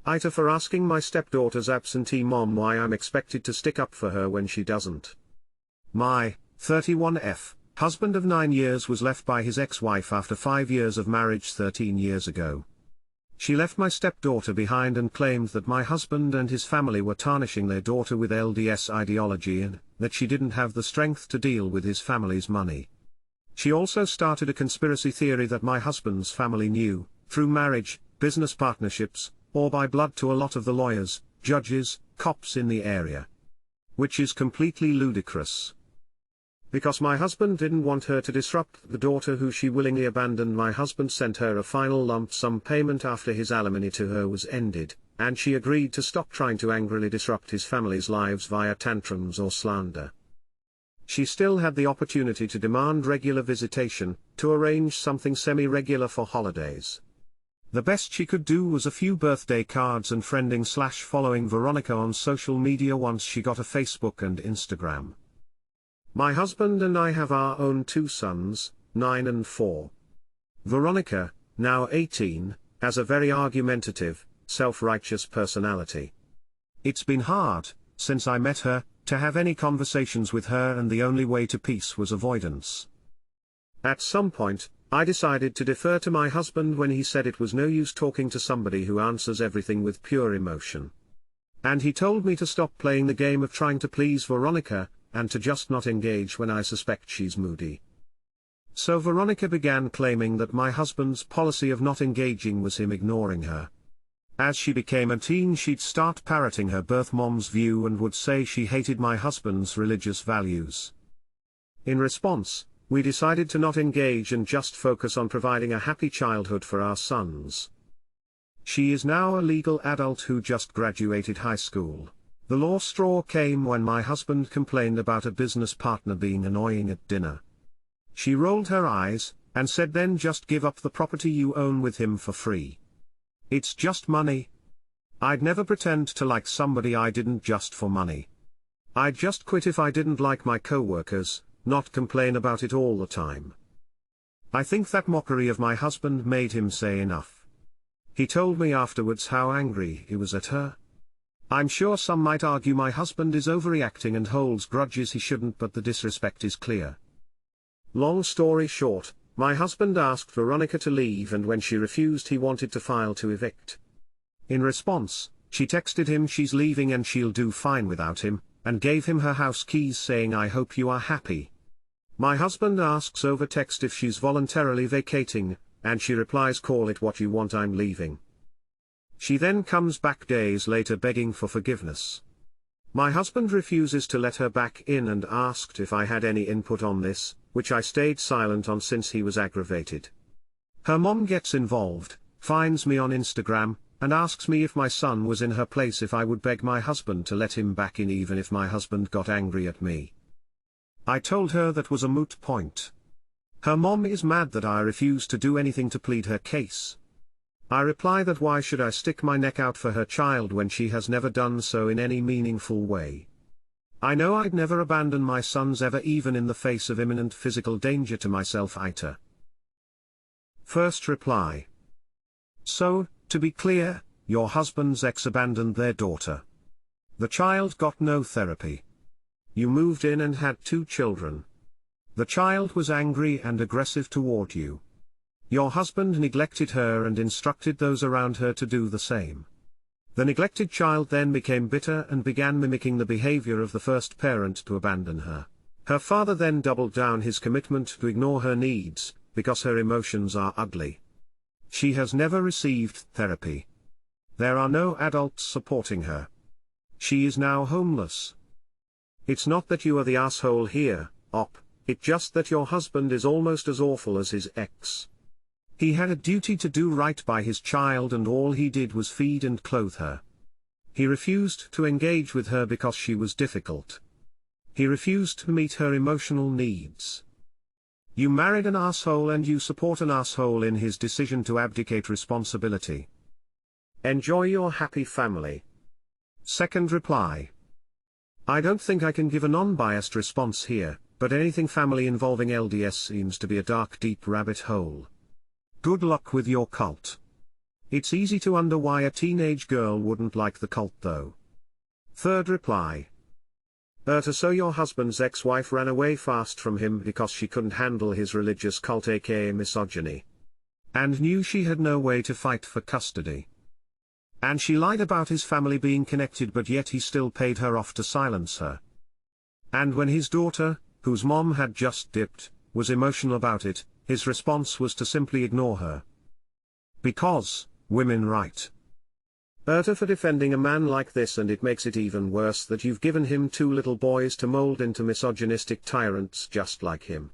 AITA for asking my stepdaughter's absentee mom why I'm expected to stick up for her when she doesn't. My 31F husband of 9 years was left by his ex-wife after 5 years of marriage 13 years ago. She left my stepdaughter behind and claimed that my husband and his family were tarnishing their daughter with LDS ideology and that she didn't have the strength to deal with his family's money. She also started a conspiracy theory that my husband's family knew, through marriage, business partnerships, or by blood to a lot of the lawyers, judges, cops in the area. Which is completely ludicrous. Because my husband didn't want her to disrupt the daughter who she willingly abandoned, my husband sent her a final lump sum payment after his alimony to her was ended, and she agreed to stop trying to angrily disrupt his family's lives via tantrums or slander. She still had the opportunity to demand regular visitation, to arrange something semi-regular for holidays. The best she could do was a few birthday cards and friending/following Veronica on social media once she got a Facebook and Instagram. My husband and I have our own 2 sons, 9 and 4. Veronica, now 18, has a very argumentative, self-righteous personality. It's been hard, since I met her, to have any conversations with her, and the only way to peace was avoidance. At some point, I decided to defer to my husband when he said it was no use talking to somebody who answers everything with pure emotion. And he told me to stop playing the game of trying to please Veronica, and to just not engage when I suspect she's moody. So Veronica began claiming that my husband's policy of not engaging was him ignoring her. As she became a teen, she'd start parroting her birth mom's view and would say she hated my husband's religious values. In response, we decided to not engage and just focus on providing a happy childhood for our sons. She is now a legal adult who just graduated high school. The law straw came when my husband complained about a business partner being annoying at dinner. She rolled her eyes, and said, "Then just give up the property you own with him for free. It's just money." I'd never pretend to like somebody I didn't just for money. I'd just quit if I didn't like my co-workers, not complain about it all the time. I think that mockery of my husband made him say enough. He told me afterwards how angry he was at her. I'm sure some might argue my husband is overreacting and holds grudges he shouldn't, but the disrespect is clear. Long story short, my husband asked Veronica to leave, and when she refused he wanted to file to evict. In response, she texted him she's leaving and she'll do fine without him, and gave him her house keys saying, "I hope you are happy." My husband asks over text if she's voluntarily vacating, and she replies, "Call it what you want, I'm leaving." She then comes back days later begging for forgiveness. My husband refuses to let her back in and asked if I had any input on this, which I stayed silent on since he was aggravated. Her mom gets involved, finds me on Instagram, and asks me if my son was in her place if I would beg my husband to let him back in even if my husband got angry at me. I told her that was a moot point. Her mom is mad that I refuse to do anything to plead her case. I reply that why should I stick my neck out for her child when she has never done so in any meaningful way. I know I'd never abandon my sons ever, even in the face of imminent physical danger to myself. AITA. First reply. So, to be clear, your husband's ex abandoned their daughter. The child got no therapy. You moved in and had 2 children. The child was angry and aggressive toward you. Your husband neglected her and instructed those around her to do the same. The neglected child then became bitter and began mimicking the behavior of the first parent to abandon her. Her father then doubled down his commitment to ignore her needs, because her emotions are ugly. She has never received therapy. There are no adults supporting her. She is now homeless. It's not that you are the asshole here, Op, it's just that your husband is almost as awful as his ex. He had a duty to do right by his child and all he did was feed and clothe her. He refused to engage with her because she was difficult. He refused to meet her emotional needs. You married an asshole and you support an asshole in his decision to abdicate responsibility. Enjoy your happy family. Second reply. I don't think I can give a non-biased response here, but anything family involving LDS seems to be a dark, deep rabbit hole. Good luck with your cult. It's easy to wonder why a teenage girl wouldn't like the cult though. Third reply. AITA, so your husband's ex-wife ran away fast from him because she couldn't handle his religious cult, aka misogyny. And knew she had no way to fight for custody. And she lied about his family being connected, but yet he still paid her off to silence her. And when his daughter, whose mom had just dipped, was emotional about it, his response was to simply ignore her. Because, women right. AITA, for defending a man like this, and it makes it even worse that you've given him two little boys to mold into misogynistic tyrants just like him.